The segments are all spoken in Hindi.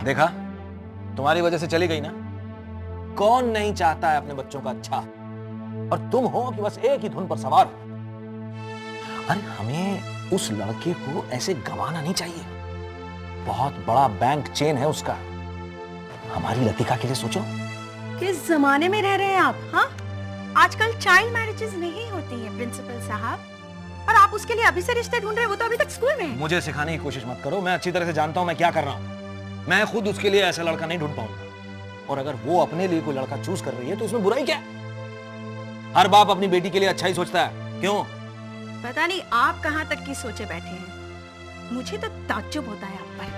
देखा, तुम्हारी वजह से चली गई ना। कौन नहीं चाहता है अपने बच्चों का अच्छा, और तुम हो कि बस एक ही धुन पर सवार हो। अरे हमें उस लड़के को ऐसे गंवाना नहीं चाहिए। बहुत बड़ा बैंक चेन है उसका। हमारी लतिका के लिए सोचो। किस जमाने में रह रहे हैं आप? हाँ, आजकल चाइल्ड मैरिजेस नहीं होती हैं प्रिंसिपल साहब, और आप उसके लिए अभी से रिश्ते ढूंढ रहे हैं। वो तो अभी तक स्कूल में है। मुझे सिखाने की कोशिश मत करो, मैं अच्छी तरह से जानता हूं मैं क्या कर रहा हूं। मैं खुद उसके लिए ऐसा लड़का नहीं ढूंढ पाऊंगा, और अगर वो अपने लिए कोई लड़का चूज कर रही है तो इसमें बुराई क्या? हर बाप अपनी बेटी के लिए अच्छा ही सोचता है, क्यों? पता नहीं आप कहां तक की सोचे बैठे हैं। मुझे तो ताज्जुब होता है आप पर।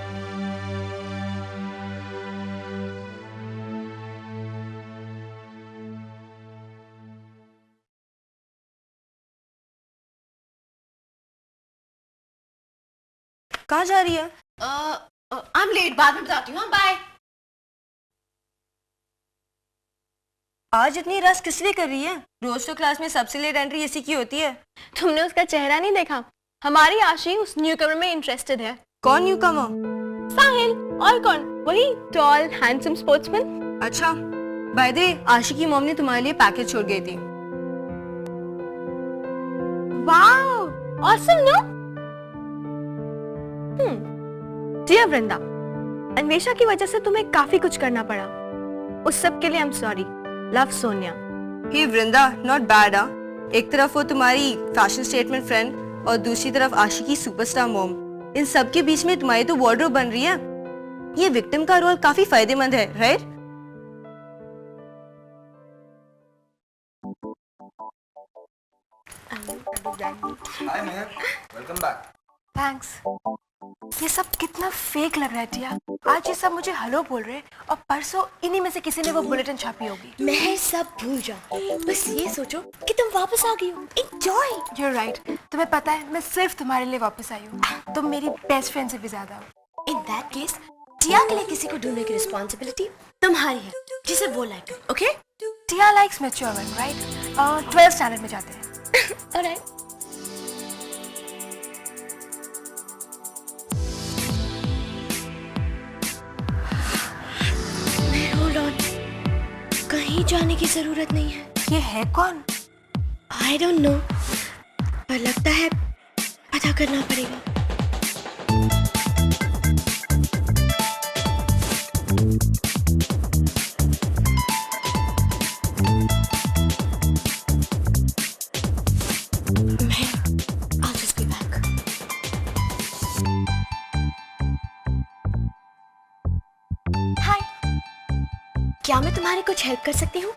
कहाँ जा रही है? आई एम लेट, बाद में बताती हूँ। बाय। आज इतनी रस किस लिए कर रही है? रोज तो क्लास में सबसे लेट एंट्री इसी की होती है। तुमने उसका चेहरा नहीं देखा? हमारी आशी उस न्यूकमर में इंटरेस्टेड है। कौन न्यूकमर? साहिल। और कौन? वही टॉल हैंडसम स्पोर्ट्समैन। अच्छा, बाय द वे आशी की मॉम ने तुम्हारे लिए पैकेज छोड़ गई थी। Wow, awesome no? Dear Vrinda, Anvesha की वजह से तुम्हें काफी कुछ करना पड़ा। उस सब के लिए I am sorry. Love, Sonia. Hey Vrinda, not bad. एक तरफ वो तुम्हारी फैशन स्टेटमेंट फ्रेंड और दूसरी तरफ आशी की सुपरस्टार मॉम। इन सब के बीच में तुम्हारी तो वार्डरोब बन रही है। ये विक्टिम का रोल काफी फायदेमंद है, राइट? हाय मेहर, वेलकम बैक। थैंक्स। ये सब कितना फेक लग रहा है टिया। आज ये सब मुझे हेलो बोल रहे हैं और परसों इन्हीं में से किसी ने वो बुलेटिन छापी होगी। मैं सब भूल जाओ, बस ये सोचो कि तुम वापस आ गई हो। एंजॉय। You're right। तुम्हें पता है मैं सिर्फ तुम्हारे लिए वापस आई हूँ। तुम मेरी बेस्ट फ्रेंड से भी ज्यादा हो। इन दैट केस टिया के लिए किसी को ढूंढने की रिस्पॉन्सिबिलिटी तुम्हारी है, जिसे वो लाइक है। Okay? Tia likes mature one, right? 12th standard में जाते हैं। ऑलराइट। कहीं जाने की जरूरत नहीं है। ये है कौन? आई डोंट नो, पर लगता है पता करना पड़ेगा। I'll just be back. Hi. क्या मैं तुम्हारी कुछ हेल्प कर सकती हूँ?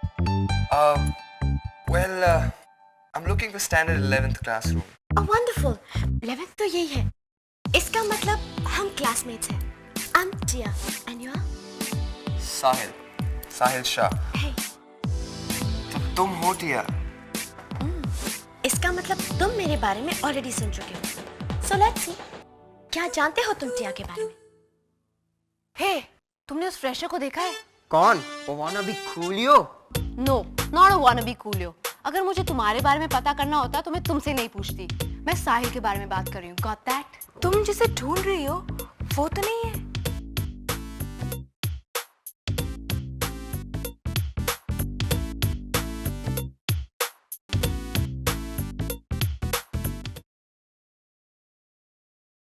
Well, I'm looking for standard 11th classroom. Oh, wonderful. 11th तो यही है। इसका मतलब हम क्लासमेट्स हैं। I'm Tia, and you are? Sahil Shah. Hey. तुम हो टिया? इसका मतलब तुम मेरे बारे में ऑलरेडी सुन चुके हो। So let's see. क्या जानते हो तुम टिया के बारे में? हे, तुमने उस फ्रेशर को देखा है? कौन? वो वाना भी coolio? No, not a wannabe coolio. अगर मुझे तुम्हारे बारे में पता करना होता तो मैं तुमसे नहीं पूछती। मैं साहिल के बारे में बात कर रही हूँ। Got that? तुम जिसे ढूंढ रही हो वो तो नहीं है।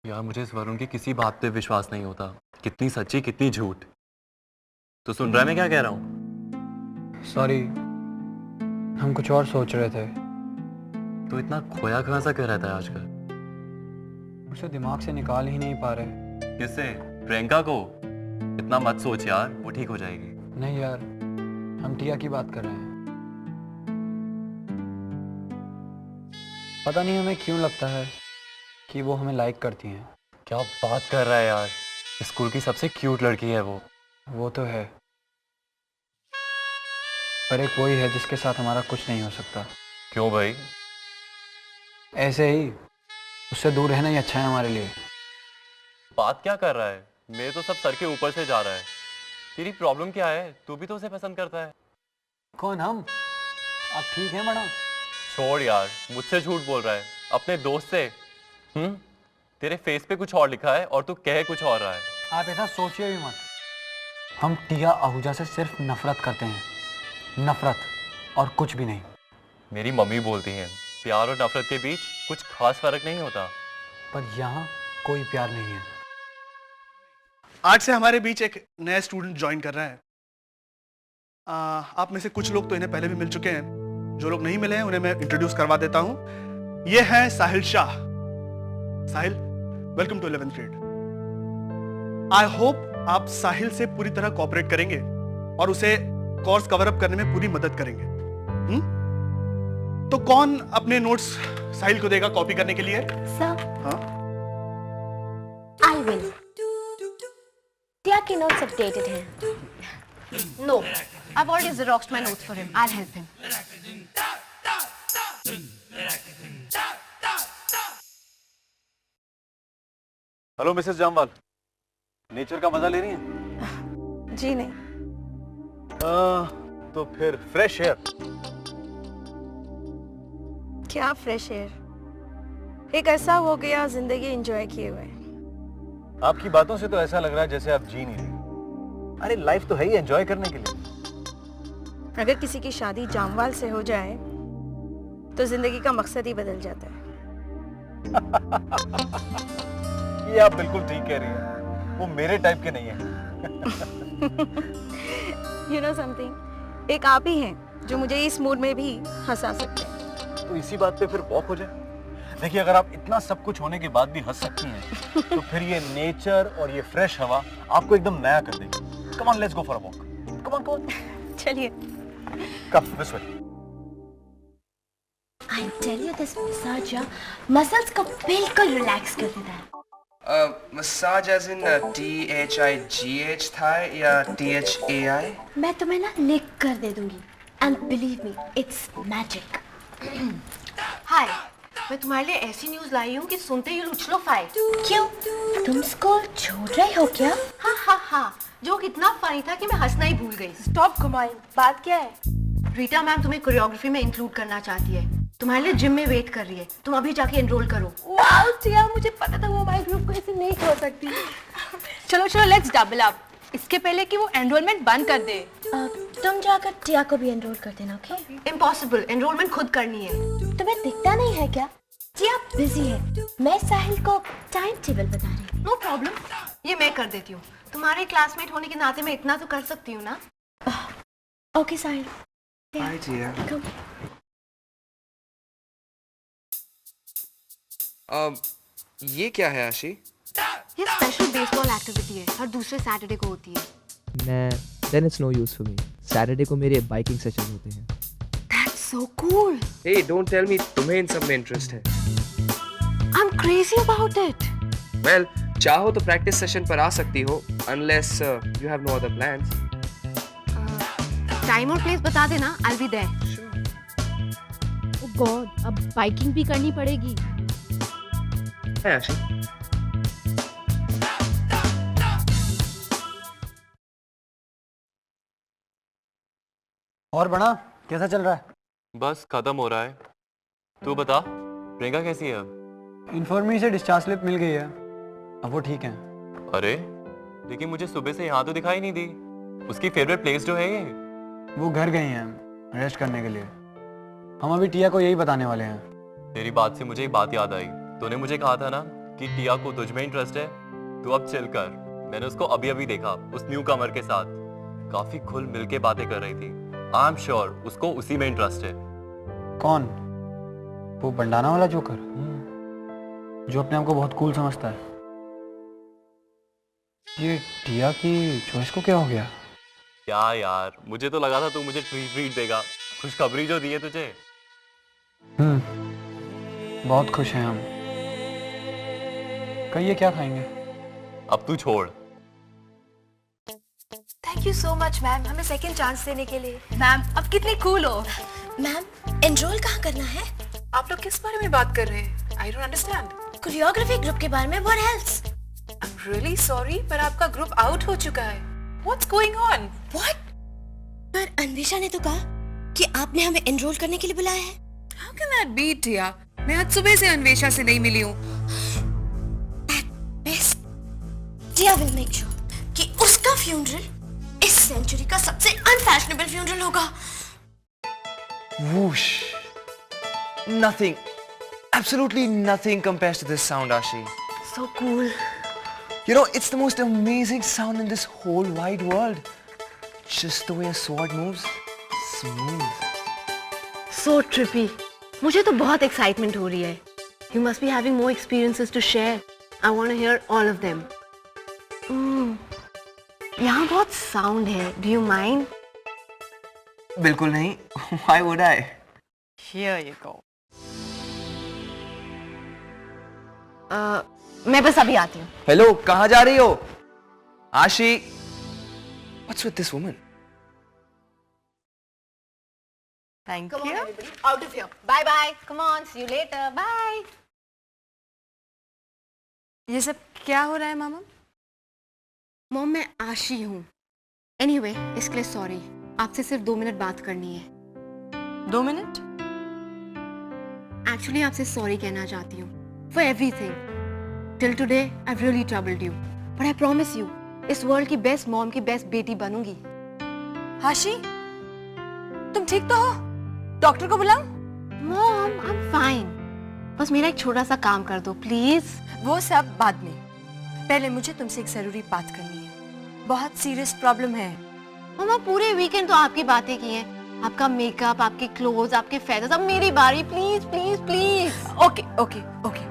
यार मुझे इस वरुण की किसी बात पे विश्वास नहीं होता। कितनी सच्ची कितनी झूठ। तो सुन रहा है मैं क्या कह रहा हूँ? सॉरी, हम कुछ और सोच रहे थे। तो इतना खोया खोया सा क्यों रहता है आजकल? उसे दिमाग से निकाल ही नहीं पा रहे। किससे? प्रियंका को? इतना मत सोच यार, वो ठीक हो जाएगी। नहीं यार, हम टिया की बात कर रहे हैं। पता नहीं हमें क्यों लगता है कि वो हमें लाइक करती हैं। क्या बात कर रहा है यार, स्कूल की सबसे क्यूट लड़की है वो। वो तो है, पर एक वही है जिसके साथ हमारा कुछ नहीं हो सकता। क्यों भाई? ऐसे ही, उससे दूर रहना ही अच्छा है हमारे लिए। बात क्या कर रहा है? मेरे तो सब सर के ऊपर से जा रहा है। तेरी प्रॉब्लम क्या है? तू भी तो उसे पसंद करता है। कौन? हम? आप ठीक हैं मैडम? छोड़ यार, मुझसे झूठ बोल रहा है अपने दोस्त से। तेरे फेस पे कुछ और लिखा है और तू कह कुछ और रहा है। आप ऐसा सोचिए भी मत। हम टिया आहूजा से सिर्फ नफरत करते हैं, नफरत और कुछ भी नहीं। मेरी मम्मी बोलती हैं प्यार और नफरत के बीच कुछ खास फर्क नहीं होता। पर यहाँ कोई प्यार नहीं है। आज से हमारे बीच एक नया स्टूडेंट ज्वाइन कर रहा है। आप में से कुछ लोग तो इन्हें पहले भी मिल चुके हैं, जो लोग नहीं मिले हैं उन्हें मैं इंट्रोड्यूस करवा देता हूं। ये है Sahil Shah. Sahil, welcome to 11th grade. I hope आप साहिल से पूरी तरह कोऑपरेट करेंगे और उसे कोर्स कवर अप करने में पूरी मदद करेंगे। तो कौन अपने नोट्स साहिल को देगा कॉपी करने के लिए? सर, हाँ, आई विल। टिया के नोट्स अपडेटेड हैं। No, I've already xeroxed my notes for him. I'll help him. Hello Mrs Jamwal, nature का मजा ले रही हैं? जी नहीं। तो फिर फ्रेश एयर। क्या फ्रेश एयर, एक ऐसा हो गया जिंदगी एंजॉय किए हुए। आपकी बातों से तो ऐसा लग रहा है जैसे आप जी नहीं रही। अरे लाइफ तो है ही एंजॉय करने के लिए। अगर किसी की शादी जामवाल से हो जाए तो जिंदगी का मकसद ही बदल जाता है। ये आप बिल्कुल ठीक कह रही हैं। वो मेरे टाइप के नहीं है। You know something? एक आप ही हैं जो मुझे इस मूड में भी हंसा सकते हैं। तो इसी बात पे फिर वॉक हो जाए। देखिए, अगर आप इतना सब कुछ होने के बाद भी हंस सकती हैं तो फिर ये नेचर और ये फ्रेश हवा आपको एकदम नया कर देगी। Come on, let's go for a walk. Come on, come on. चलिए। Come this way. I tell you this massager muscles को बिल्कुल रिलैक्स कर देता है। मसाज एज इन THIGH था या THAI? मैं तुम्हें ना लिख कर दे दूंगी। And believe me, it's magic. Hi, मैं तुम्हारे लिए ऐसी न्यूज़ लाई हूँ कि सुनते ही उछलो फाइट। क्यों? तुम स्कूल छोड़ रहे हो क्या? हाँ, जोक इतना फनी था कि मैं हंसना ही भूल गई। स्टॉप घुमाएं, बात क्या है? रीटा मैम तुम्हें कोरियोग्राफी में इंक्लूड करना चाहती है। तुम्हारे लिए जिम में वेट कर रही है। तुम अभी जाके एनरोल करो। वाओ टिया, मुझे पता था वो हमारे ग्रुप को ऐसे नहीं छोड़ सकती। चलो लेट्स डबल अप। इसके पहले कि वो एनरोलमेंट बंद कर दे। तुम जाकर टिया को भी एनरोल कर देना, ओके? इम्पॉसिबल, एनरोलमेंट खुद करनी है। तुम्हें दिखता नहीं है क्या? टिया बिजी है। मैं साहिल को टाइम टेबल बता रही हूँ। नो प्रॉब्लम, ये मैं कर देती हूँ। तुम्हारे क्लासमेट होने के नाते मैं इतना तो कर सकती हूँ ना। ओके साहिल। Hi dear. Come. ये क्या है आशी? ये स्पेशल बेसबॉल एक्टिविटी है, हर दूसरे सैटरडे को होती है। Then it's no use for me. Saturday को मेरे बाइकिंग सेशन होते हैं। That's so cool. Hey, don't tell me तुम्हें इन सब में इंटरेस्ट है। I'm crazy about it. Well, चाहो तो प्रैक्टिस सेशन पर आ सकती हो, unless you have no other plans. Time और प्लेस बता देना, I'll be there. Oh God, अब बाइकिंग भी करनी पड़ेगी। है आशी? और बड़ा कैसा चल रहा है? बस खत्म हो रहा है। तू बता, प्रियंका कैसी है अब? इन्फॉर्मी से डिस्चार्ज स्लिप मिल गई है, अब वो ठीक है। अरे लेकिन मुझे सुबह से यहाँ तो दिखाई नहीं दी। उसकी फेवरेट प्लेस जो है ये। वो घर गई हैं रेस्ट करने के लिए। हम अभी टिया को यही बताने वाले हैं। तेरी बात से मुझे एक बात याद आई। तूने मुझे कहा था ना कि टिया को तुझ में इंटरेस्ट है। तू अब चिल कर। मैंने उसको अभी अभी देखा उस न्यू कमर के साथ, काफी खुल मिल के बातें कर रही थी। आई एम श्योर उसको उसी में इंटरेस्ट है। कौन? वो बंडाना वाला जोकर जो अपने आप को बहुत कूल समझता है। ये टिया की चॉइस को क्या हो गया? क्या यार, मुझे तो लगा था तू मुझे ट्रीट देगा। खुशखबरी जो दी है तुझे। बहुत खुश हैं हम। कहिए क्या खाएंगे? अब तू छोड़। Thank you so much ma'am, हमें सेकंड चांस देने के लिए। मैम अब कितनी कूल हो। मैम, एनरोल कहाँ करना है? आप लोग किस बारे में बात कर रहे हैं? I don't understand. Choreography group के बारे में। What else? I'm really sorry, पर आपका ग्रुप आउट हो चुका है। What's going on? What? पर अन्वेषा ने तो कहा कि आपने हमें एनरोल करने के लिए बुलाया है? How can that be, टिया? मैं आज सुबह से अन्वेषा से नहीं मिली हूँ। Best. Tiya will make sure कि उसका फ्यूनरल इस सेंचुरी का सबसे अनफैशनेबल फ्यूनरल होगा। Whoosh. Nothing, absolutely nothing compares to this sound, Ashi. So cool. You know, it's the most amazing sound in this whole wide world. Just the way a sword moves, smooth. So trippy. मुझे तो बहुत एक्साइटमेंट हो रही है. You must be having more experiences to share. I want to hear all of them. यहाँ बहुत साउंड है. Do you mind? बिल्कुल नहीं. Why would I? Here you go. मैं बस अभी आती हूँ. Hello, कहाँ जा रही हो? Ashi, what's with this woman? Thank Come on, you. everybody, out of here. Bye bye. Come on, see you later. Bye. ये सब क्या हो रहा है मामा? मॉम, मैं आशी हूँ. Anyway, इसके लिए सॉरी. आपसे सिर्फ 2 मिनट बात करनी है. 2 मिनट? एक्चुअली आपसे सॉरी कहना चाहती हूँ. For everything. Till today, I've really troubled you. But I promise you, इस वर्ल्ड की बेस्ट मॉम की बेस्ट बेटी बनूंगी. हाशी, तुम ठीक तो हो? डॉक्टर को बुलाऊं? Mom, I'm fine. बस मेरा एक छोटा सा काम कर दो, प्लीज. वो सब बाद में. पहले मुझे तुमसे एक जरूरी बात करनी है. बहुत सीरियस प्रॉब्लम है. मम्मा, पूरे वीकेंड तो आपकी बातें की हैं. आपका मेकअप, आपके क्लोथ्स, आपके फेदर्स. अब मेरी बारी, please please please. Okay okay okay,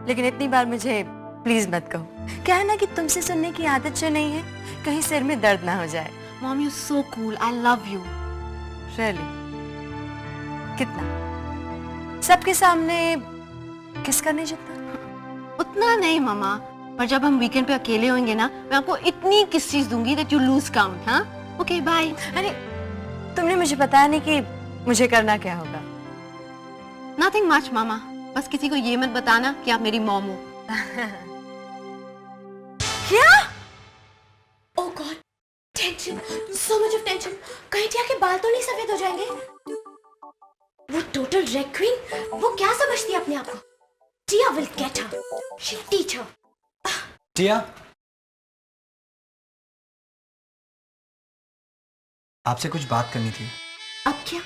लेकिन इतनी बार मुझे प्लीज मत कहो. क्या है ना कि तुमसे सुनने की आदत जो नहीं है, कहीं सिर में दर्द ना हो जाए. Mom, you so cool. I love you. Really? कितना? सबके सामने किस करने जितना? उतना नहीं मम्मा, पर जब हम वीकेंड पे अकेले होंगे ना, मैं आपको इतनी किस्सेस दूंगी that you lose count. हाँ? Okay, bye. अरे, तुमने मुझे बताया नहीं कि मुझे करना क्या होगा. Nothing much, मामा. बस किसी को ये मत बताना कि आप मेरी मॉम हो. क्या? Oh God, tension, so much of tension. कहीं टिया के बाल तो नहीं सफेद हो जाएंगे? वो टोटल रेड क्वीन, वो क्या समझती है अपने आप को? टिया will get her. She'll teach her. टिया, आपसे कुछ बात करनी थी. अब क्या?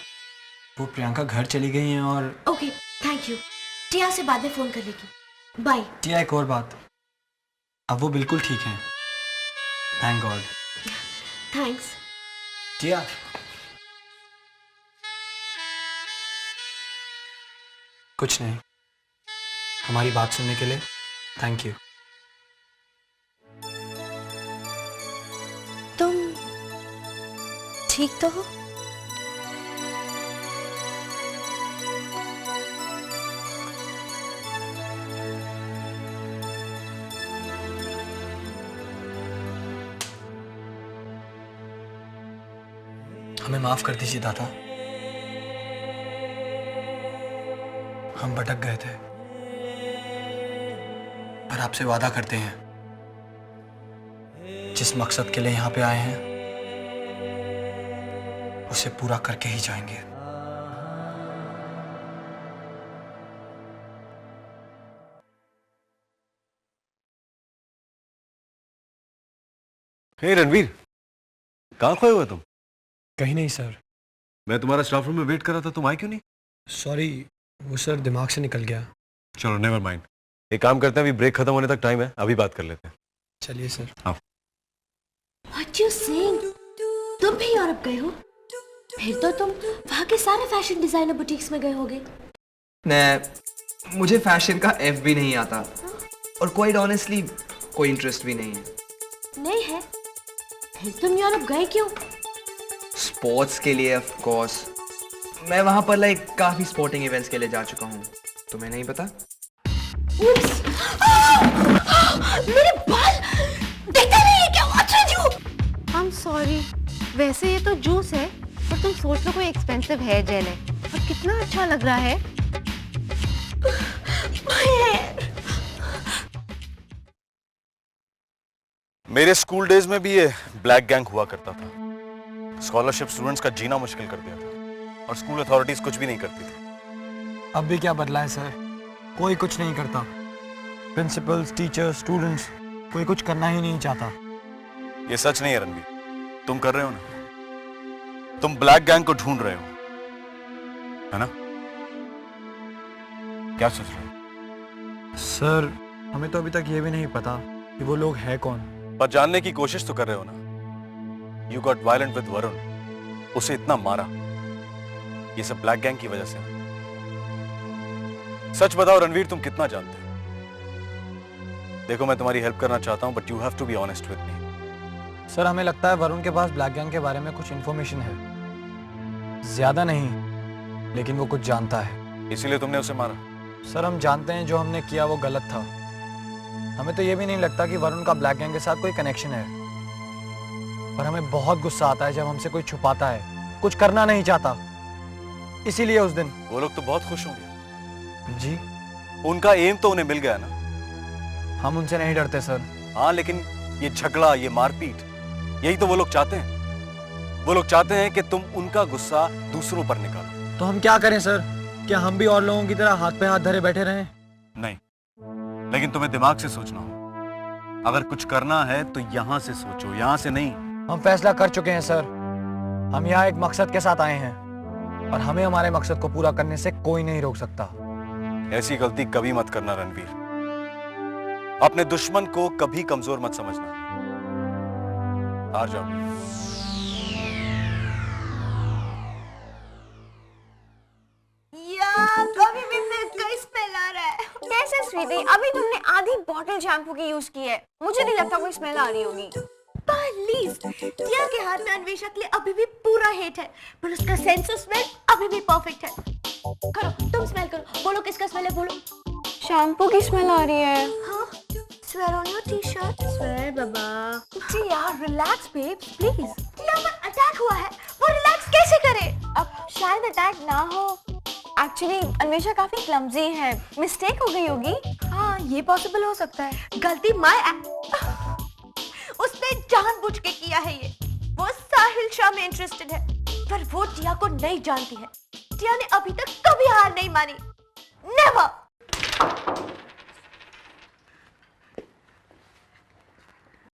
वो प्रियंका घर चली गई हैं और ओके, थैंक यू. टिया से बाद में फोन कर लेगी. बाय. टिया, एक और बात. अब वो बिल्कुल ठीक हैं. Thank God. थैंक्स. टिया, कुछ नहीं. हमारी बात सुनने के लिए थैंक यू. तुम ठीक तो हो? हमें माफ कर दीजिए दादा. हम भटक गए थे, पर आपसे वादा करते हैं, जिस मकसद के लिए यहाँ पे आए हैं उसे पूरा करके ही जाएंगे. हे रणवीर, कहाँ खोए हुए तुम? कहीं नहीं सर. मैं तुम्हारा स्टाफ रूम में वेट कर रहा था, तुम आए क्यों नहीं? सॉरी, वो सर दिमाग से निकल गया. चलो नेवर माइंड. एक काम करते हैं, अभी ब्रेक खत्म होने तक टाइम है, अभी बात कर लेते हैं. चलिए सर. हाँ. What you saying? तुम भी यूरोप गए हो? फिर तो तुम वहाँ के सारे फैशन डिजाइनर बुटीक्स में गए होगे. मुझे फैशन का एफ भी नहीं आता, और क्वाइट ऑनेस्टली कोई इंटरेस्ट भी नहीं है. नहीं है? फिर तुम यूरोप गए क्यों? स्पोर्ट्स के लिए ऑफ कोर्स. मैं वहां पर काफी स्पोर्टिंग इवेंट्स के लिए जा चुका हूँ. तुम्हें नहीं पता? मेरे बाल देखते नहीं है क्या? अच्छा जू. I'm sorry. वैसे ये तो जूस है, पर तुम सोच लो कोई एक्सपेंसिव हेयर जेल है. और कितना अच्छा लग रहा है. मेरे स्कूल डेज में भी ये ब्लैक गैंग हुआ करता था. स्कॉलरशिप स्टूडेंट्स का जीना मुश्किल कर दिया था. और स्कूल अथॉरिटीज कुछ भी नहीं करती थी। अब भी क्या बदला है सर? कोई कुछ नहीं करता। प्रिंसिपल्स, टीचर्स, स्टूडेंट्स, कोई कुछ करना ही नहीं चाहता। ये सच नहीं है रणवीर, तुम कर रहे हो ना, तुम ब्लैक गैंग को ढूंढ रहे हो, है ना? क्या सोच रहे हो? सर हमें तो अभी तक ये भी नहीं पता कि वो लोग हैं कौन। पर जानने की कोशिश तो कर रहे हो ना। You got violent with Varun, उसे इतना मारा, ये सब ब्लैक गैंग की वजह से। सच बताओ रणवीर, तुम कितना जानते हो? देखो मैं तुम्हारी हेल्प करना चाहता हूं, but you have to be honest with me. Sir हमें लगता है वरुण के पास ब्लैक गैंग के बारे में कुछ इन्फॉर्मेशन है, ज्यादा नहीं, लेकिन वो कुछ जानता है। इसीलिए तुमने उसे मारा? सर हम जानते हैं जो हमने किया वो गलत था। हमें तो ये भी नहीं लगता कि वरुण का ब्लैक गैंग के साथ कोई कनेक्शन है, पर हमें बहुत गुस्सा आता है जब हमसे कोई छुपाता है, कुछ करना नहीं चाहता। इसीलिए उस दिन वो लोग तो बहुत खुश होंगे। जी, उनका एम तो उन्हें मिल गया ना। हम उनसे नहीं डरते सर। हाँ, लेकिन ये झगड़ा, ये मारपीट, यही तो वो लोग चाहते हैं। वो लोग चाहते हैं कि तुम उनका गुस्सा दूसरों पर निकालो। तो हम क्या करें सर? क्या हम भी और लोगों की तरह हाथ पे हाथ धरे बैठे रहें? नहीं, लेकिन तुम्हें दिमाग से सोचना हो। अगर कुछ करना है तो यहां से सोचो, यहां से नहीं। हम फैसला कर चुके हैं सर। हम यहाँ एक मकसद के साथ आए हैं और हमें हमारे मकसद को पूरा करने से कोई नहीं रोक सकता। ऐसी गलती कभी मत करना रणवीर। अपने दुश्मन को कभी कमजोर मत समझना। हार जाओ। यार अभी भी मिल्क का स्मेल आ रहा है। कैसे स्वीटी, अभी तुमने आधी बॉटल शैम्पू की यूज की है, मुझे नहीं लगता कोई स्मेल आ रही होगी। प्लीज, टिया के हाथ में अन्वेषा के लिए अभी भी पूरा हेट है, पर उसका सेंस ऑफ स्मेल अभी भी परफेक्ट है। करो, तुम स्मेल करो, बोलो किसका स्मेल है, बोलो। शैम्पू की स्मेल आ रही है। हाँ, swear on your t-shirt. Swear, बाबा। Tia relax babes please. Tia पर अटैक हुआ है, वो रिलैक्स कैसे करे? अब शायद अटैक ना हो, एक्चुअली अन्वेषा काफी क्लमजी है, मिस्टेक हो गई होगी। हाँ ये पॉसिबल हो सकता है। गलती उसने जानबूझ के किया है ये। वो साहिल शाह में इंटरेस्टेड है, पर वो टिया को नहीं जानती है। टिया ने अभी तक कभी हार नहीं मानी, नेवर।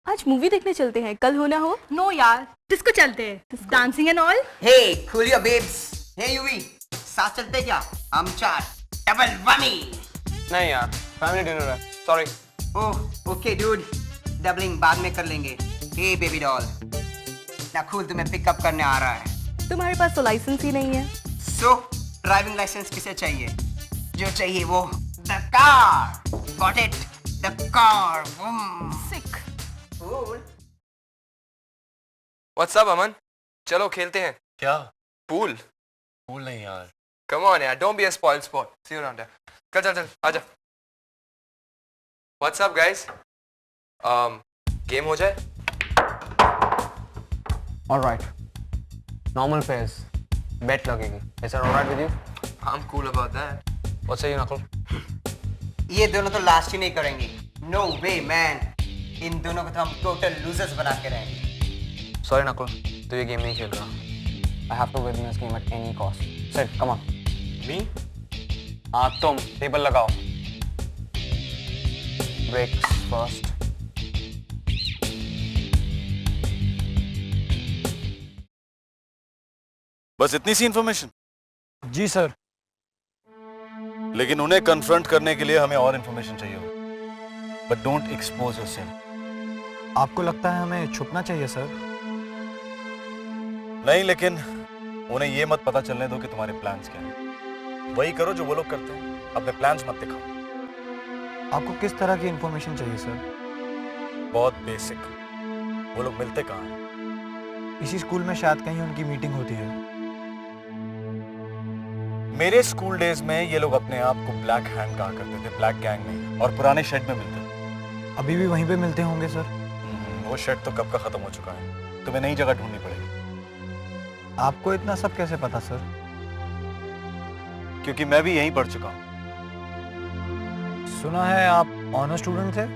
आज मूवी देखने चलते हैं, कल हो ना हो। नो यार, डिस्को चलते हैं, dancing and all. Hey cool your babes. Hey Yuvi, साथ चलते क्या? हम चार डबल वमी। नहीं यार, फैमिली डिनर है, सॉरी। ओह ओके डूड, डबलिंग बाद में कर लेंगे। Hey baby doll, Nakul तुम्हें पिकअप करने आ रहा है। तुम्हारे पास तो लाइसेंस ही नहीं है। सो ड्राइविंग लाइसेंस किसे चाहिए? जो चाहिए वो the car. Got it, the car. Sick. What's up, अमन? चलो खेलते हैं। क्या? पूल? पूल नहीं यार। Come on यार, don't be a spoiled sport. See you around there. चल, आजा। What's up, guys? गेम हो जाए? All right. Normal fares. Bet लगेगी. Is that all right with you? I'm cool about that. What say you, Nakul? ये दोनों तो लास्ट ही नहीं करेंगे। नो वे मैन, इन दोनों को तो हम टोटल लूजर्स बना के रहेंगे। Sorry, Nakul. तो ये गेम नहीं खेल रहा. I have to win this game at any cost. Sid, come on. Me? हाँ तुम टेबल लगाओ. Breaks first. बस इतनी सी इंफॉर्मेशन? जी सर। लेकिन उन्हें कन्फ्रंट करने के लिए हमें और इंफॉर्मेशन चाहिए होगी। But don't expose yourself. आपको लगता है हमें छुपना चाहिए सर? नहीं, लेकिन उन्हें ये मत पता चलने दो कि तुम्हारे प्लान्स क्या हैं। वही करो जो वो लोग करते हैं, अपने प्लान्स मत दिखाओ। आपको किस तरह की इंफॉर्मेशन चाहिए सर? बहुत बेसिक। वो लोग मिलते कहाँ हैं? इसी स्कूल में शायद कहीं उनकी मीटिंग होती है। मेरे स्कूल डेज में ये लोग अपने आप को ब्लैक हैंड कहा करते थे, ब्लैक गैंग नहीं, और पुराने शेड में मिलते थे। अभी भी वहीं पे मिलते होंगे सर? वो शेड तो कब का खत्म हो चुका है, तुम्हें नई जगह ढूंढनी पड़ेगी। आपको इतना सब कैसे पता सर? क्योंकि मैं भी यहीं पढ़ चुका हूँ। सुना है आप ऑनर स्टूडेंट थे?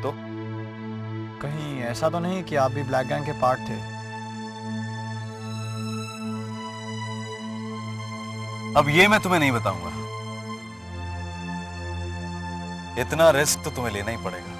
तो कहीं ऐसा तो नहीं कि आप भी ब्लैक गैंग के पार्ट थे? अब ये मैं तुम्हें नहीं बताऊंगा। इतना रिस्क तो तुम्हें लेना ही पड़ेगा।